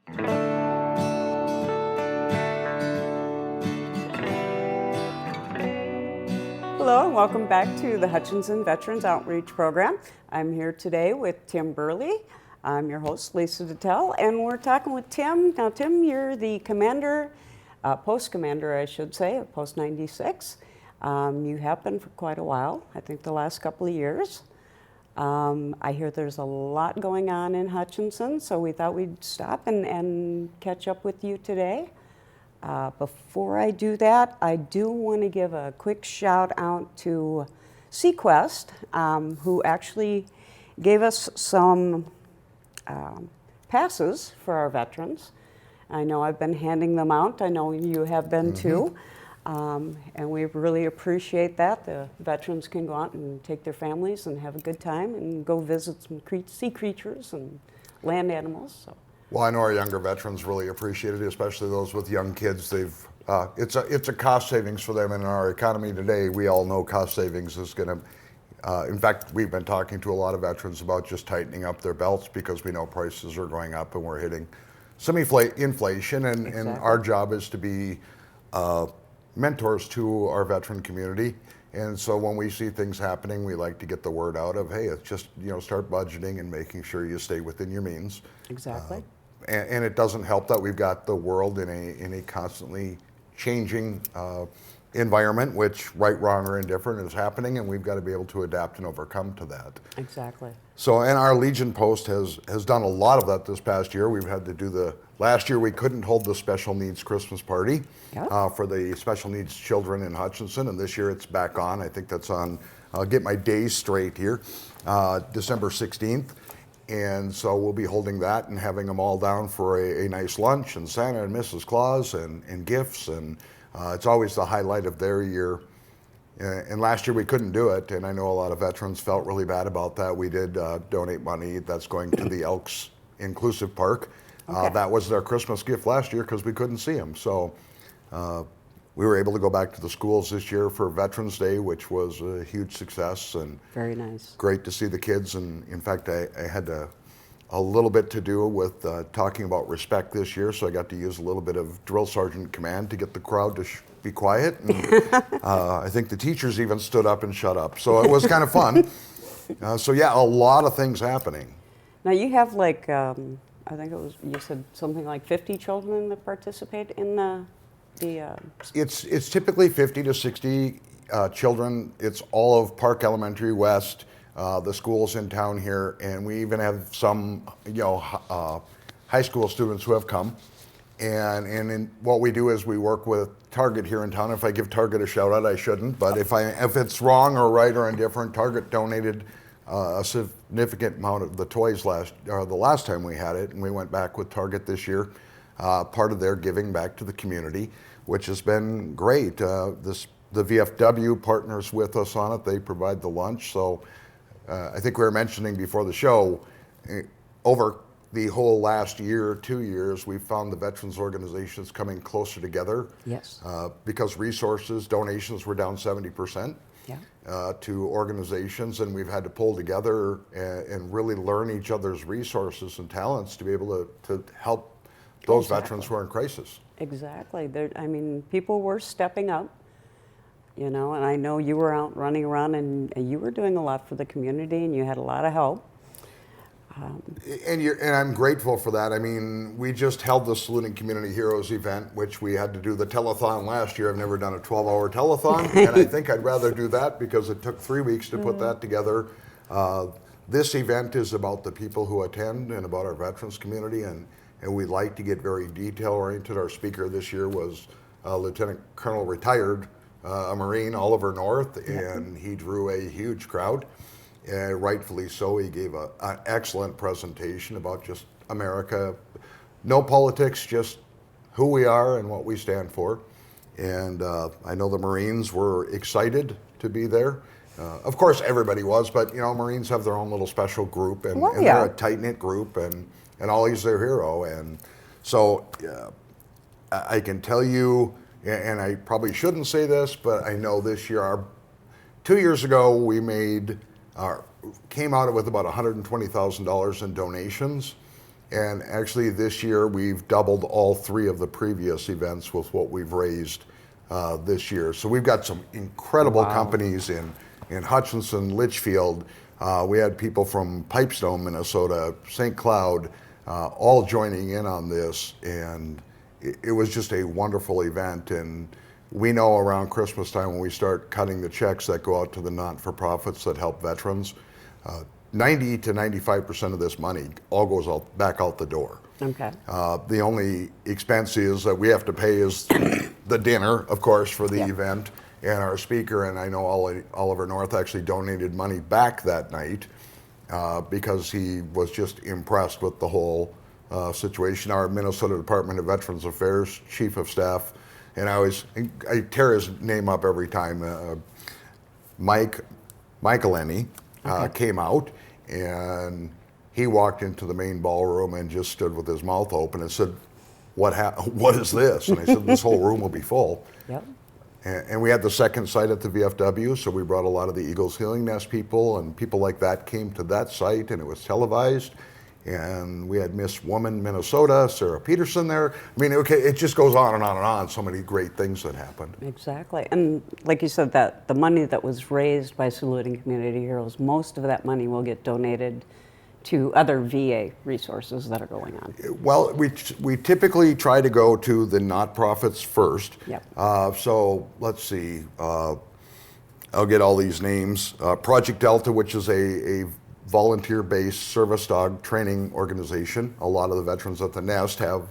Hello and welcome back to the Hutchinson Veterans Outreach Program. I'm here today with Tim Burley. I'm your host, Lisa Dettell, and we're talking with Tim. Now, Tim, you're the commander, post commander, I should say, of Post 96. You have been for quite a while, I think the last couple of years. I hear there's a lot going on in Hutchinson, so we thought we'd stop and catch up with you today. Before I do that, I do want to give a quick shout out to Sequest, who actually gave us some passes for our veterans. I know I've been handing them out. I know you have been too. And we really appreciate that. The veterans can go out and take their families and have a good time and go visit some sea creatures and land animals. So. Well, I know our younger veterans really appreciate it, especially those with young kids. It's a cost savings for them in our economy today. We all know cost savings is going to. In fact, we've been talking to a lot of veterans about just tightening up their belts because we know prices are going up and we're hitting some inflation. And our job is to be mentors to our veteran community. And so when we see things happening, we like to get the word out of, hey, it's just, start budgeting and making sure you stay within your means. Exactly. And it doesn't help that we've got the world in a constantly changing environment, which right, wrong, or indifferent is happening, and we've got to be able to adapt and overcome to that. Exactly. So, and our Legion Post has done a lot of that this past year. We've had to do last year we couldn't hold the special needs Christmas party for the special needs children in Hutchinson, and this year it's back on. I think that's on, I'll get my days straight here, December 16th. And so we'll be holding that and having them all down for a nice lunch and Santa and Mrs. Claus and gifts. And it's always the highlight of their year. And last year we couldn't do it. And I know a lot of veterans felt really bad about that. We did donate money that's going to the Elks Inclusive Park. That was their Christmas gift last year because we couldn't see them. So we were able to go back to the schools this year for Veterans Day, which was a huge success and very nice. Great to see the kids. And in fact, I had a little bit to do with talking about respect this year, so I got to use a little bit of drill sergeant command to get the crowd to be quiet. And, I think the teachers even stood up and shut up, so it was kind of fun. So yeah, a lot of things happening. Now you have like, I think it was, you said something like 50 children that participate in the It's typically 50 to 60 children. It's all of Park Elementary West, the schools in town here, and we even have some, high school students who have come. And what we do is we work with Target here in town. If I give Target a shout out, I shouldn't, but if it's wrong or right or indifferent, Target donated a significant amount of the toys the last time we had it, and we went back with Target this year. Part of their giving back to the community, which has been great. The VFW partners with us on it. They provide the lunch. So I think we were mentioning before the show, over the whole last year, 2 years, we've found the veterans organizations coming closer together. Yes. Because donations were down 70%. Yeah. To organizations, and we've had to pull together and really learn each other's resources and talents to be able to help those veterans who are in crisis. Exactly. People were stepping up, and I know you were out running around and you were doing a lot for the community and you had a lot of help. And I'm grateful for that. We just held the Saluting Community Heroes event, which we had to do the telethon last year. I've never done a 12-hour telethon, and I think I'd rather do that because it took 3 weeks to put that together. This event is about the people who attend and about our veterans community, and we like to get very detail-oriented. Our speaker this year was Lieutenant Colonel retired, a Marine, Oliver North, and he drew a huge crowd. Rightfully so. He gave an excellent presentation about just America. No politics, just who we are and what we stand for. And I know the Marines were excited to be there. Of course, everybody was, but Marines have their own little special group, and they're a tight-knit group, and Ollie's their hero. And so I can tell you, and I probably shouldn't say this, but I know this year, 2 years ago, we came out with about $120,000 in donations, And actually this year we've doubled all 3 of the previous events with what we've raised this year. So we've got some incredible companies in Hutchinson, Litchfield. We had people from Pipestone, Minnesota, St. Cloud, all joining in on this, and it was just a wonderful event. And we know around Christmas time when we start cutting the checks that go out to the not-for-profits that help veterans, 90 to 95% of this money all goes back out the door. Okay. The only expense is that we have to pay is the dinner, of course, for the event, and our speaker. And I know Oliver North actually donated money back that night because he was just impressed with the whole situation. Our Minnesota Department of Veterans Affairs Chief of Staff, and I tear his name up every time, Michael came out, and he walked into the main ballroom and just stood with his mouth open and said, what is this? And I said, this whole room will be full. Yep. And we had the second site at the VFW, so we brought a lot of the Eagles Healing Nest people, and people like that came to that site, and it was televised. And we had Miss Woman Minnesota, Sarah Peterson there. I mean, okay, it just goes on and on and on. So many great things that happened. Exactly. And like you said, that the money that was raised by Saluting Community Heroes, most of that money will get donated to other VA resources that are going on. Well, we typically try to go to the not-profits first. Yep. So let's see. I'll get all these names. Project Delta, which is a volunteer-based service dog training organization. A lot of the veterans at the Nest have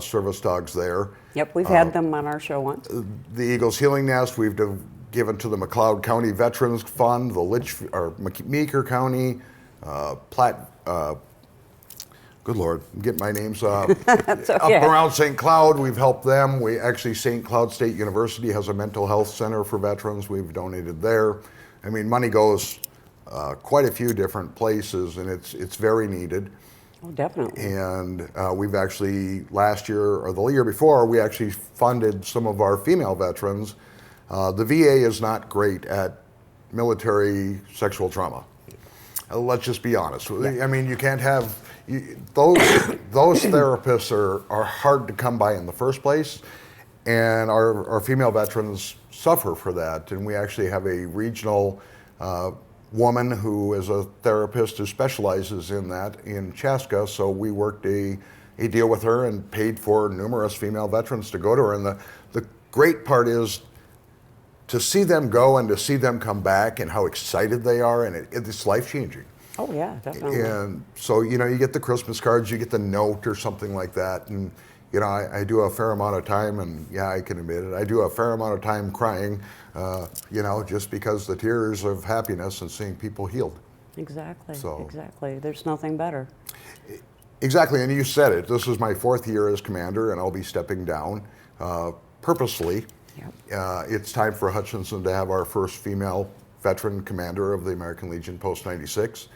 service dogs there. Yep, we've had them on our show once. The Eagles Healing Nest, we've given to the McLeod County Veterans Fund, Meeker County, good Lord, I'm getting my names up around St. Cloud. We've helped them. St. Cloud State University has a mental health center for veterans. We've donated there. I mean, money goes quite a few different places, and it's very needed. Oh, definitely. And we've actually, last year or the year before, we actually funded some of our female veterans. The VA is not great at military sexual trauma. Let's just be honest. Yeah. I mean, you can't have, those therapists are hard to come by in the first place, and our female veterans suffer for that. And we actually have a regional woman who is a therapist who specializes in that in Chaska, so we worked a deal with her and paid for numerous female veterans to go to her. And the great part is to see them go and to see them come back and how excited they are, and it's life-changing. Oh yeah, definitely. And so, you get the Christmas cards, you get the note or something like that, and I do a fair amount of time, and yeah, I can admit it, I do a fair amount of time crying, just because the tears of happiness and seeing people healed. Exactly, So, exactly. There's nothing better. Exactly, and you said it. This is my 4th year as commander, and I'll be stepping down purposely. Yep. It's time for Hutchinson to have our first female veteran commander of the American Legion Post 96.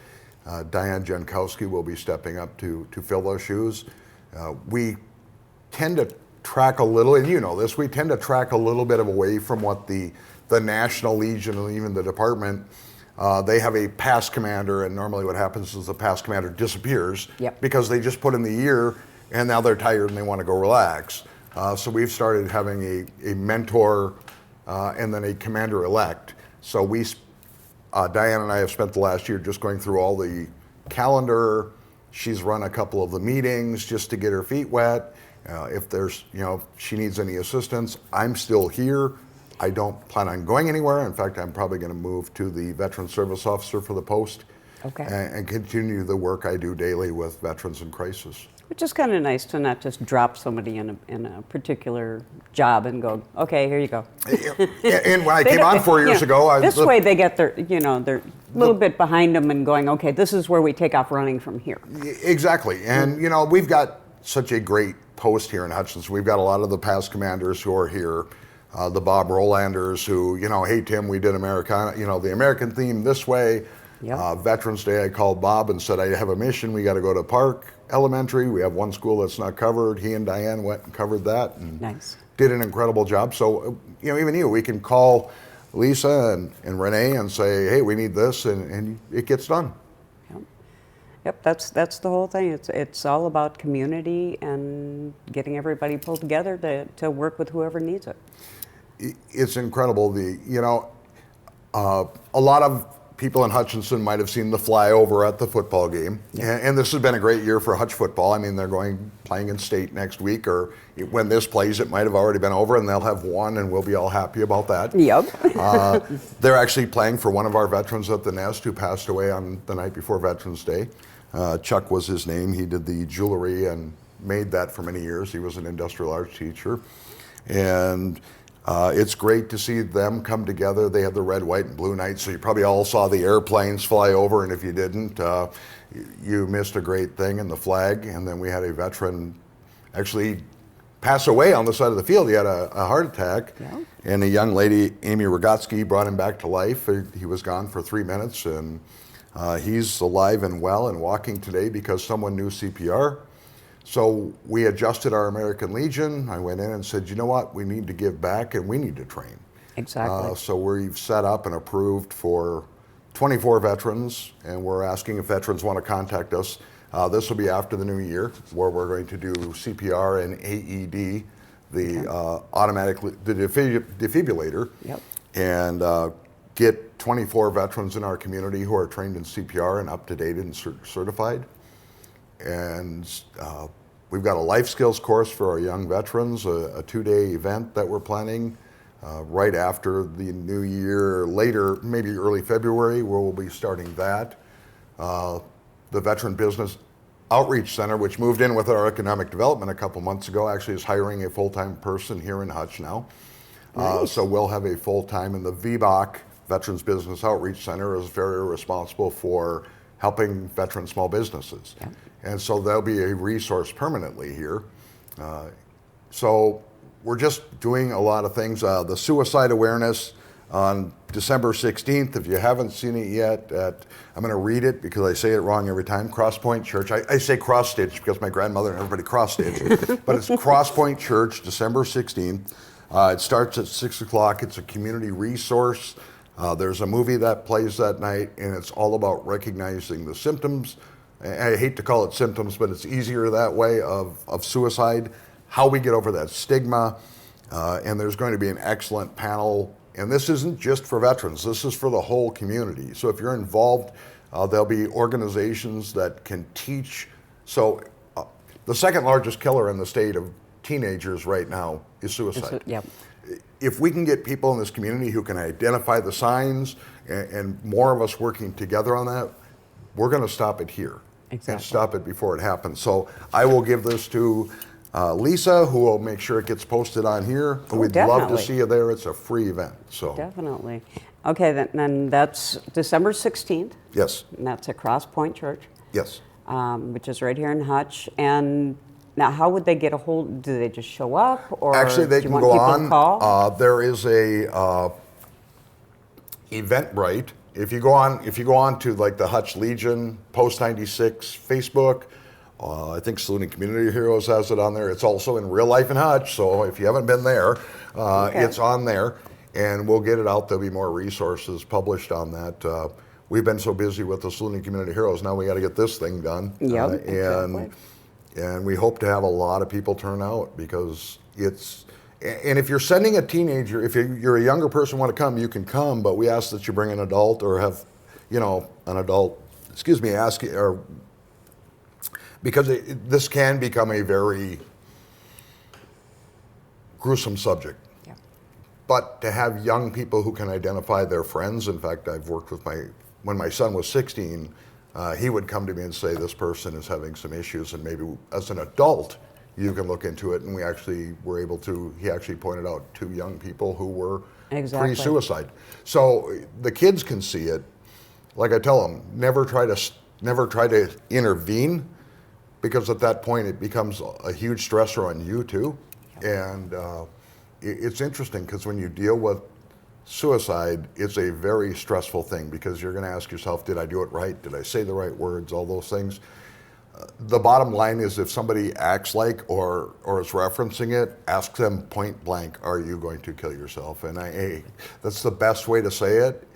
Diane Jankowski will be stepping up to fill those shoes. We tend to track a little, and you know this, we tend to track a little bit away from what the National Legion and even the department, they have a past commander, and normally what happens is the past commander disappears. Yep. Because they just put in the year and now they're tired and they want to go relax. So we've started having a mentor and then a commander-elect. So Diane and I have spent the last year just going through all the calendar. She's run a couple of the meetings just to get her feet wet. If there's, she needs any assistance, I'm still here. I don't plan on going anywhere. In fact, I'm probably going to move to the Veteran Service Officer for the post. Okay. And continue the work I do daily with veterans in crisis. Which is kind of nice to not just drop somebody in a particular job and go, okay, here you go. And when I came on 4 years ago, this way they get their, they're a little bit behind them and going, okay, this is where we take off running from here. Exactly, and we've got such a great post here in Hutchinson. We've got a lot of the past commanders who are here. The Bob Rolanders who, hey Tim, we did Americana, the American theme this way. Yep. Veterans Day, I called Bob and said, I have a mission. We got to go to Park Elementary. We have one school that's not covered. He and Diane went and covered that and nice. Did an incredible job. So, even we can call Lisa and Renee and say, hey, we need this, and it gets done. Yep. Yep, that's the whole thing. It's all about community and getting everybody pulled together to work with whoever needs it. It's incredible. A lot of people in Hutchinson might have seen the flyover at the football game, and this has been a great year for Hutch football. I mean, they're playing in state next week, or when this plays, it might have already been over, and they'll have won, and we'll be all happy about that. Yep. They're actually playing for one of our veterans at the Nest who passed away on the night before Veterans Day. Chuck was his name. He did the jewelry and made that for many years. He was an industrial arts teacher, and it's great to see them come together. They had the red, white, and blue night, so you probably all saw the airplanes fly over, and if you didn't, you missed a great thing in the flag. And then we had a veteran actually pass away on the side of the field. He had a heart attack, and a young lady, Amy Rogotsky, brought him back to life. He was gone for 3 minutes, and he's alive and well and walking today because someone knew CPR. So we adjusted our American Legion. I went in and said, you know what, we need to give back and we need to train. Exactly. So we've set up and approved for 24 veterans, and we're asking if veterans want to contact us. This will be after the new year, where we're going to do CPR and AED, the defibrillator, and get 24 veterans in our community who are trained in CPR and up to date and certified. And we've got a life skills course for our young veterans, a 2-day event that we're planning right after the new year, later, maybe early February, where we'll be starting that. The Veteran Business Outreach Center, which moved in with our economic development a couple months ago, actually is hiring a full-time person here in Hutch now. Nice. So we'll have a full-time, and the VBOC, Veterans Business Outreach Center, is very responsible for helping veteran small businesses. And so they'll be a resource permanently here. So we're just doing a lot of things. The suicide awareness on December 16th, if you haven't seen it yet, I'm gonna read it because I say it wrong every time, Cross Point Church. I say cross stitch because my grandmother and everybody cross stitched, but it's Cross Point Church, December 16th. It starts at 6 o'clock. It's a community resource. There's a movie that plays that night, and it's all about recognizing the symptoms. I hate to call it symptoms, but it's easier that way of suicide, how we get over that stigma. And there's going to be an excellent panel. And this isn't just for veterans, this is for the whole community. So if you're involved, there'll be organizations that can teach. So the second largest killer in the state of teenagers right now is suicide. If we can get people in this community who can identify the signs and more of us working together on that, we're going to stop it here. And stop it before it happens. So I will give this to Lisa, who will make sure it gets posted on here. We'd love to see you there. It's a free event. So definitely. Okay, then that's December 16th. Yes. And that's at Cross Point Church. Yes. Which is right here in Hutch. And now, how would they get a hold? Do they just show up, or actually they do you can want go people on? To call? There is a Eventbrite. If you go on to like the Hutch Legion, Post 96 Facebook, I think Saluting Community Heroes has it on there. It's also in Real Life in Hutch, so if you haven't been there, it's on there, and we'll get it out. There'll be more resources published on that. We've been so busy with the Saluting Community Heroes, now we got to get this thing done. And we hope to have a lot of people turn out, because and if you're sending a teenager, if you're a younger person want to come, you can come, but we ask that you bring an adult or have, an adult, ask you, or because this can become a very gruesome subject. But to have young people who can identify their friends, in fact, I've worked with when my son was 16, he would come to me and say, this person is having some issues, and maybe as an adult, you can look into it. And we actually were able to, he actually pointed out 2 young people who were pre-suicide. So the kids can see it. Like I tell them, never try to intervene, because at that point it becomes a huge stressor on you too. And it's interesting, because when you deal with suicide, it's a very stressful thing, because you're going to ask yourself, did I do it right? Did I say the right words? All those things. The bottom line is, if somebody acts like or is referencing it, ask them point blank, are you going to kill yourself? And that's the best way to say it,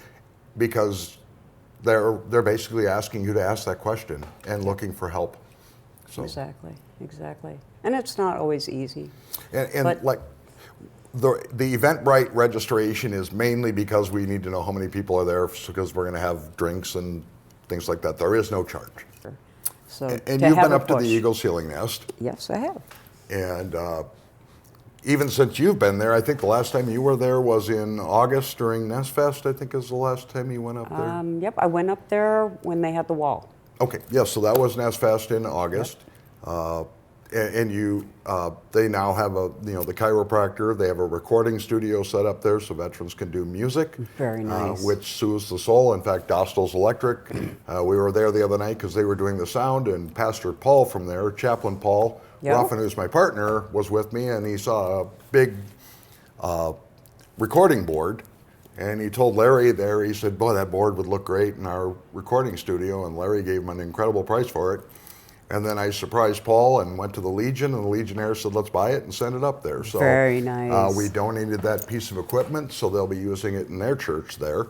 because they're basically asking you to ask that question and looking for help. So. Exactly, exactly. And it's not always easy. And like the Eventbrite registration is mainly because we need to know how many people are there, because we're going to have drinks and things like that. There is no charge. So And to you've have been a up to the push. Eagle's Healing Nest. Yes, I have. And even since you've been there, I think the last time you were there was in August during Nest Fest, I think is the last time you went up there. Yep, I went up there when they had the wall. Okay, yes, so that was Nest Fest in August. Yep. And you, they now have the chiropractor. They have a recording studio set up there so veterans can do music. Very nice. Which soothes the soul. In fact, Dostal's Electric, we were there the other night because they were doing the sound, and Pastor Paul from there, Chaplain Paul Ruffin, who's my partner, was with me, and he saw a big recording board. And he told Larry there, he said, boy, that board would look great in our recording studio. And Larry gave him an incredible price for it. And then I surprised Paul and went to the Legion, and the Legionnaire said, let's buy it and send it up there. So very nice. We donated that piece of equipment, so they'll be using it in their church there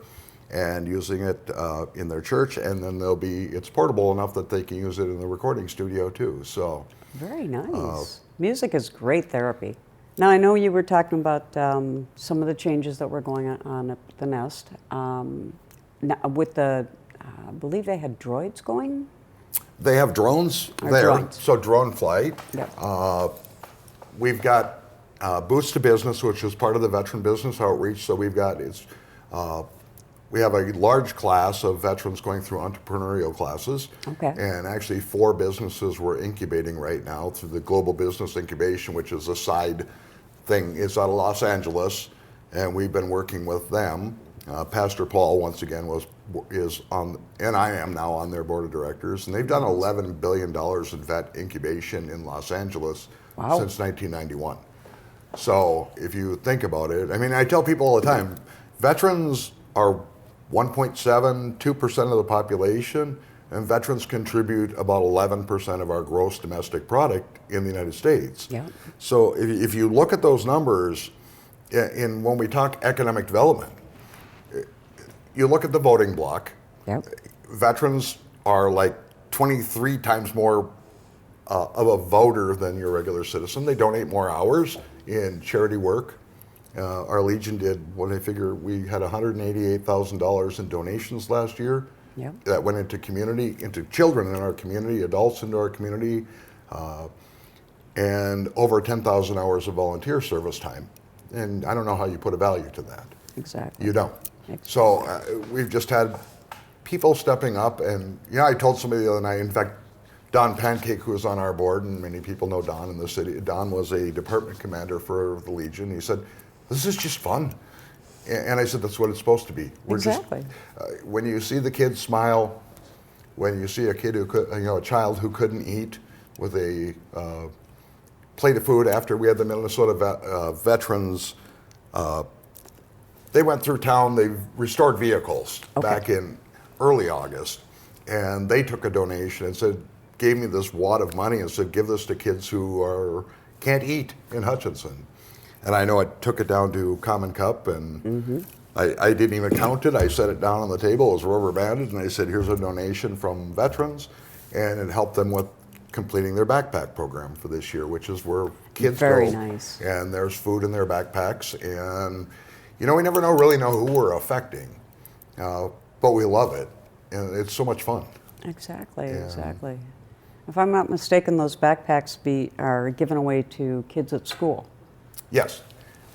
and using it in their church. And then it's portable enough that they can use it in the recording studio too. So very nice. Music is great therapy. Now, I know you were talking about some of the changes that were going on at the Nest. With the, I believe they had droids going? They have drones there, drones. so drone flight. Yep. We've got Boots to Business, which is part of the Veteran Business Outreach. So we have a large class of veterans going through entrepreneurial classes. Okay. And actually 4 businesses we're incubating right now through the Global Business Incubation, which is a side thing. It's out of Los Angeles, and we've been working with them. Pastor Paul, once again, is on, and I am now on their board of directors, and they've done $11 billion in vet incubation in Los Angeles since 1991. So if you think about it, I mean, I tell people all the time, veterans are 1.7, 2% of the population, and veterans contribute about 11% of our gross domestic product in the United States. Yeah. So if you look at those numbers, when we talk economic development, you look at the voting block. Yep. Veterans are like 23 times more of a voter than your regular citizen. They donate more hours in charity work. Our Legion did, what I figure, we had $188,000 in donations last year. Yep. That went into children in our community, adults into our community, and over 10,000 hours of volunteer service time. And I don't know how you put a value to that. Exactly. You don't. Exactly. So we've just had people stepping up, and I told somebody the other night, in fact, Don Pancake, who is on our board, and many people know Don in the city. Don was a department commander for the Legion. He said, this is just fun. And I said, that's what it's supposed to be. Exactly. When you see the kids smile, when you see a kid a child who couldn't eat with a plate of food after we had the Minnesota veterans, they went through town, they restored vehicles back in early August, and they took a donation and gave me this wad of money and said, give this to kids who can't eat in Hutchinson. And I know I took it down to Common Cup, and I didn't even count it. I set it down on the table. It was rubber banded, and I said, here's a donation from veterans, and it helped them with completing their backpack program for this year, which is where kids go. Very nice. And there's food in their backpacks, and we never really know who we're affecting, but we love it, and it's so much fun. Exactly, exactly. If I'm not mistaken, those backpacks are given away to kids at school. Yes,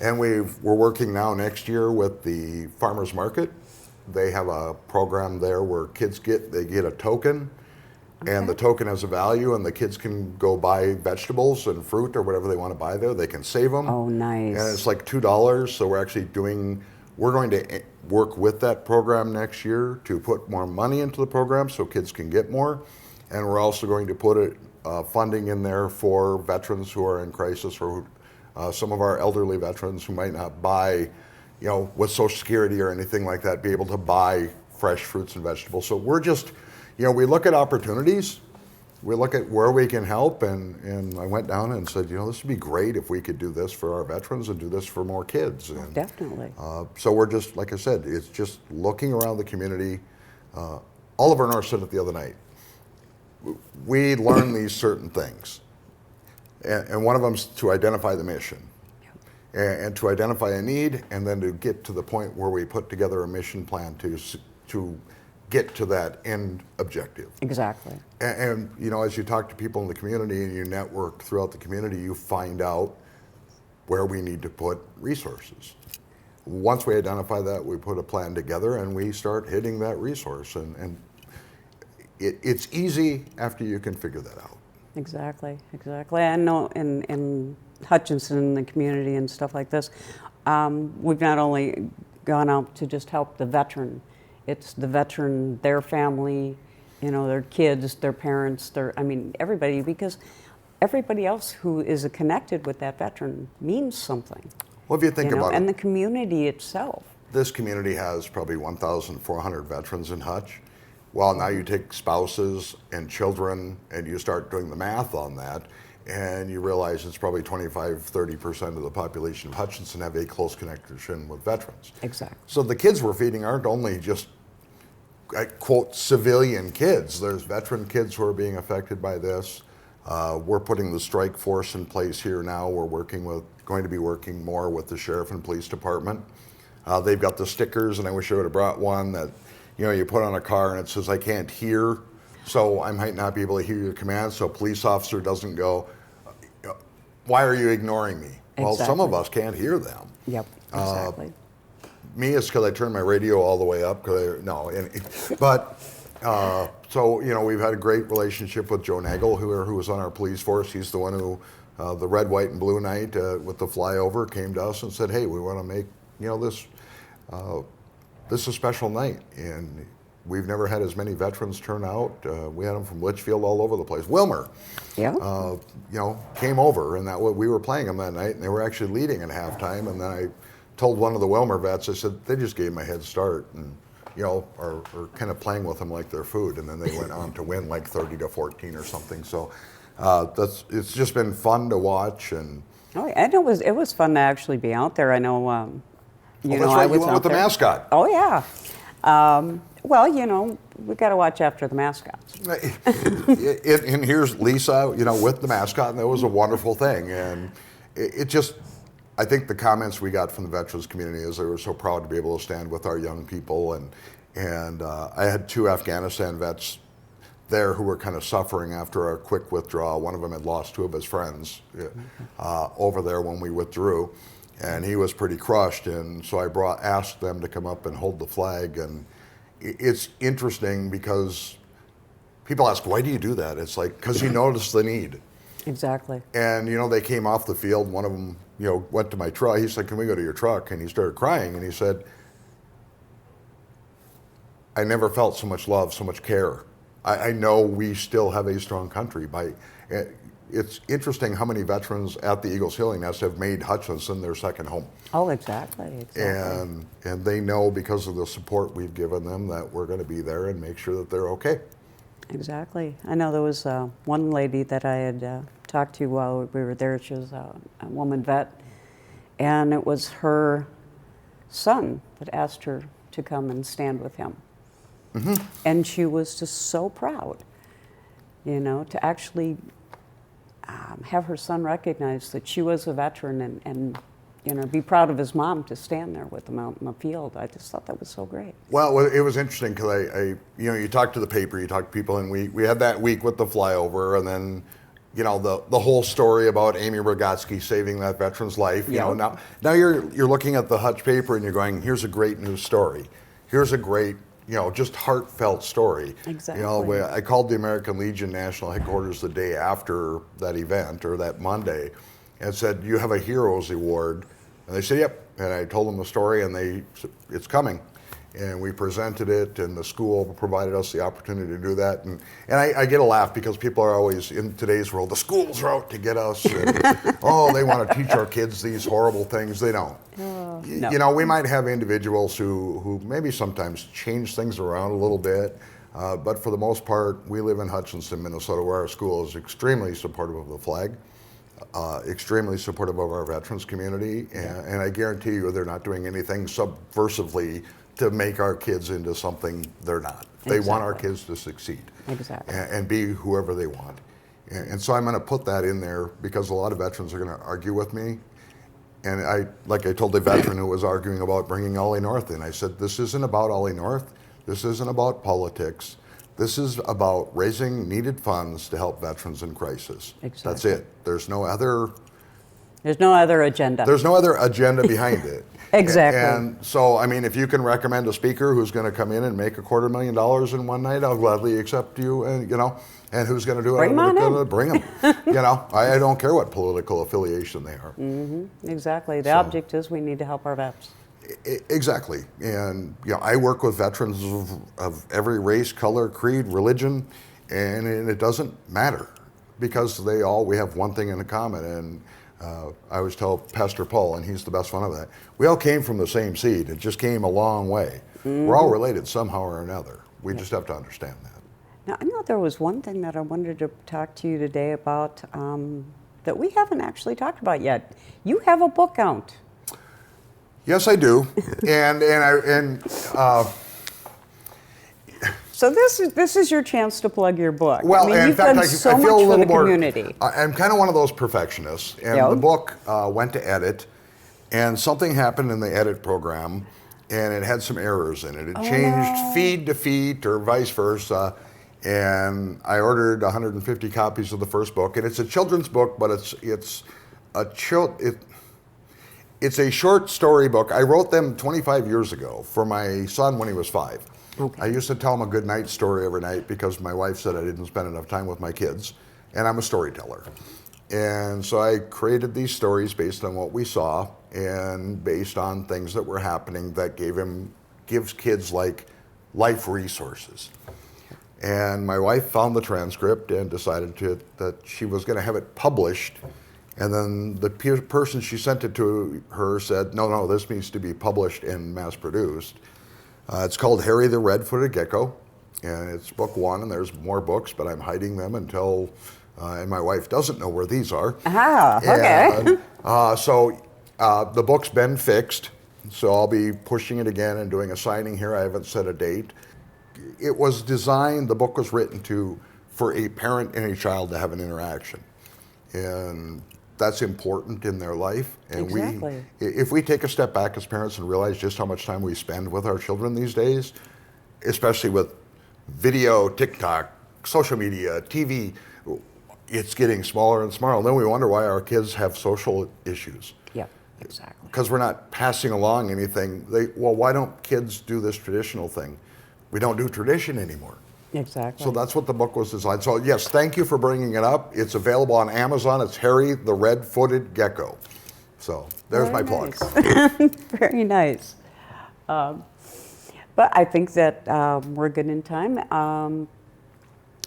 and we're working now next year with the farmers market. They have a program there where kids get a token, and the token has a value, and the kids can go buy vegetables and fruit or whatever they want to buy there. They can save them. Oh, nice. And it's like $2. So we're going to work with that program next year to put more money into the program so kids can get more. And we're also going to put funding in there for veterans who are in crisis, or some of our elderly veterans who might not buy, with Social Security or anything like that, be able to buy fresh fruits and vegetables. So we're just, we look at opportunities, we look at where we can help, and I went down and said, this would be great if we could do this for our veterans and do this for more kids. And, definitely. so we're just, like I said, it's just looking around the community, Oliver North said it the other night. We learn these certain things, and one of them is to identify the mission, and to identify a need, and then to get to the point where we put together a mission plan to get to that end objective. Exactly. And you know, as you talk to people in the community and you network throughout the community, you find out where we need to put resources. Once we identify that, we put a plan together and we start hitting that resource. And it's easy after you can figure that out. Exactly. I know in Hutchinson, the community and stuff like this, we've not only gone out to just help the veteran, it's the veteran, their family, you know, their kids, their parents, everybody, because everybody else who is connected with that veteran means something. Well, if you think about it. And the community itself. This community has probably 1,400 veterans in Hutch. Well, now you take spouses and children and you start doing the math on that, and you realize it's probably 25-30% of the population of Hutchinson have a close connection with veterans. Exactly. So the kids we're feeding aren't only just, I quote, civilian kids. There's veteran kids who are being affected by this. We're putting the strike force in place here now. We're going to be working more with the sheriff and police department. They've got the stickers, and I wish I would have brought one that, you know, you put on a car and it says, "I can't hear," so I might not be able to hear your commands. So a police officer doesn't go, "Why are you ignoring me?" Exactly. Well, some of us can't hear them. Yep, exactly. Me, it's because I turned my radio all the way up. So, you know, we've had a great relationship with Joe Nagel, who was on our police force. He's the one who, the red, white, and blue night with the flyover, came to us and said, "Hey, we want to make, you know, this a special night." And we've never had as many veterans turn out. We had them from Litchfield all over the place. Wilmer, Yeah. you know, came over, and we were playing them that night, and they were actually leading at halftime. And then I told one of the Wilmer vets, I said, they just gave them a head start, and you know, are kind of playing with them like their food, and then they went on to win like 30-14 or something. So it's just been fun to watch. And Oh, and it was fun to actually be out there. I know, that's right, you went with the mascot. Oh yeah. Well, you know, we got to watch after the mascots. And here's Lisa, you know, with the mascot, and that was a wonderful thing. And it just, I think the comments we got from the veterans community is they were so proud to be able to stand with our young people. And I had 2 Afghanistan vets there who were kind of suffering after a quick withdrawal. One of them had lost 2 of his friends over there when we withdrew, and he was pretty crushed. And so I asked them to come up and hold the flag. And it's interesting because people ask, why do you do that? It's like, because you notice the need. Exactly. And, you know, they came off the field. One of them, you know, went to my truck. He said, "Can we go to your truck?" And he started crying. And he said, "I never felt so much love, so much care. I know we still have a strong country." It's interesting how many veterans at the Eagles Healing Nest have made Hutchinson their second home. Oh, exactly. And they know, because of the support we've given them, that we're going to be there and make sure that they're okay. Exactly. I know there was one lady that I had talked to while we were there. She was a woman vet, and it was her son that asked her to come and stand with him. Mm-hmm. And she was just so proud, you know, to actually have her son recognize that she was a veteran and you know, be proud of his mom to stand there with him out in the field. I just thought that was so great. Well, it was interesting because I you know, you talk to the paper, you talk to people, and we had that week with the flyover, and then, you know, the whole story about Amy Rogotsky saving that veteran's life. You know, now you're looking at the Hutch paper and you're going, here's a great news story. Here's a great, you know, just heartfelt story. Exactly. You know, I called the American Legion National Headquarters the day after that event, or that Monday, and said, "You have a Heroes Award." And they said, "Yep." And I told them the story, and they said, "It's coming." And we presented it, and the school provided us the opportunity to do that. And I get a laugh because people are always, in today's world, the schools are out to get us. And, oh, they want to teach our kids these horrible things. They don't. No. You know, we might have individuals who maybe sometimes change things around a little bit. But for the most part, we live in Hutchinson, Minnesota, where our school is extremely supportive of the flag. Extremely supportive of our veterans community, and I guarantee you they're not doing anything subversively to make our kids into something they're not. They want our kids to succeed. Exactly. And be whoever they want. And so I'm going to put that in there because a lot of veterans are going to argue with me. And like I told the veteran who was arguing about bringing Ollie North in, I said, this isn't about Ollie North. This isn't about politics. This is about raising needed funds to help veterans in crisis. Exactly. That's it. There's no other agenda. There's no other agenda behind it. Exactly. And so, I mean, if you can recommend a speaker who's going to come in and make $250,000 in one night, I'll gladly accept you. And and who's going to do it? Bring 'em on in. Bring them. I don't care what political affiliation they are. Exactly. The object is we need to help our vets. Exactly. And I work with veterans of every race, color, creed, religion, and it doesn't matter because we have one thing in common. And I always tell Pastor Paul, and he's the best one of that, we all came from the same seed. It just came a long way. We're all related somehow or another. We just have to understand that. Now, I know there was one thing that I wanted to talk to you today about that we haven't actually talked about yet. You have a book out. Yes, I do. So this is your chance to plug your book. Well, I mean, in you've fact, done I so feel much a for little the more. community. I'm kind of one of those perfectionists, and Yep. the book went to edit, and something happened in the edit program, and it had some errors in it. It changed feed to feet or vice versa, and I ordered 150 copies of the first book, and it's a children's book, but it's a short story book. I wrote them 25 years ago for my son when he was 5. Okay. I used to tell him a good night story every night because my wife said I didn't spend enough time with my kids, and I'm a storyteller. And so I created these stories based on what we saw and based on things that were happening that gives kids like life resources. And my wife found the transcript and decided that she was going to have it published. And then the person she sent it to her said, no, this needs to be published and mass produced. It's called Harry the Red-Footed Gecko, and it's book 1, and there's more books, but I'm hiding them until, and my wife doesn't know where these are. Okay. So the book's been fixed, so I'll be pushing it again and doing a signing here. I haven't set a date. It was designed, the book was written for a parent and a child to have an interaction. And that's important in their life. And Exactly. if we take a step back as parents and realize just how much time we spend with our children these days, especially with video, TikTok, social media, TV, it's getting smaller and smaller. And then we wonder why our kids have social issues. Yeah, exactly. Because we're not passing along anything. Why don't kids do this traditional thing? We don't do tradition anymore. Exactly. So that's what the book was designed. So yes, thank you for bringing it up. It's available on Amazon. It's Harry the Red-Footed Gecko. So there's my plug. Very nice. But I think that we're good in time.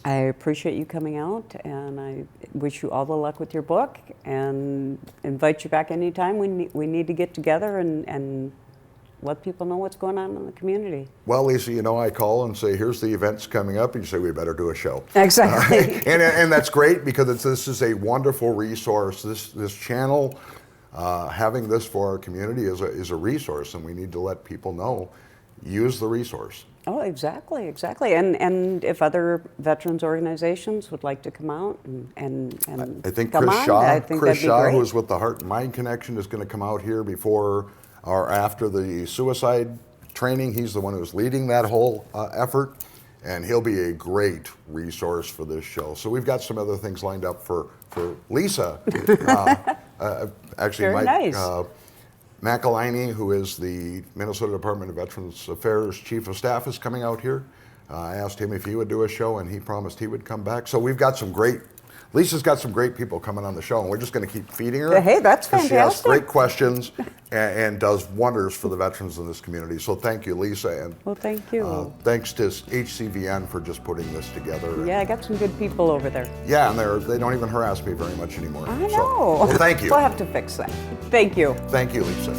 I appreciate you coming out, and I wish you all the luck with your book, and invite you back anytime we need to get together and let people know what's going on in the community. Well, Lisa, I call and say, here's the events coming up, and you say, we better do a show. Exactly. And that's great because this is a wonderful resource. This channel, having this for our community is a resource, and we need to let people know, use the resource. Oh, exactly. And if other veterans organizations would like to come out and I think come Chris on, Shaw, I think that'd be great. who's with the Heart and Mind Connection, is going to come out here before or after the suicide training. He's the one who's leading that whole effort, and he'll be a great resource for this show. So we've got some other things lined up for Lisa. Actually, Very Mike nice. McElhiney, who is the Minnesota Department of Veterans Affairs Chief of Staff, is coming out here. I asked him if he would do a show, and he promised he would come back. So we've got Lisa's got some great people coming on the show, and we're just going to keep feeding her. Hey, that's 'cause she asks fantastic. great questions and does wonders for the veterans in this community. So thank you, Lisa. And Well, thank you. thanks to HCVN for just putting this together. Yeah, I got some good people over there. Yeah, and they don't even harass me very much anymore. I know. So, well, thank you. We'll have to fix that. Thank you. Thank you, Lisa.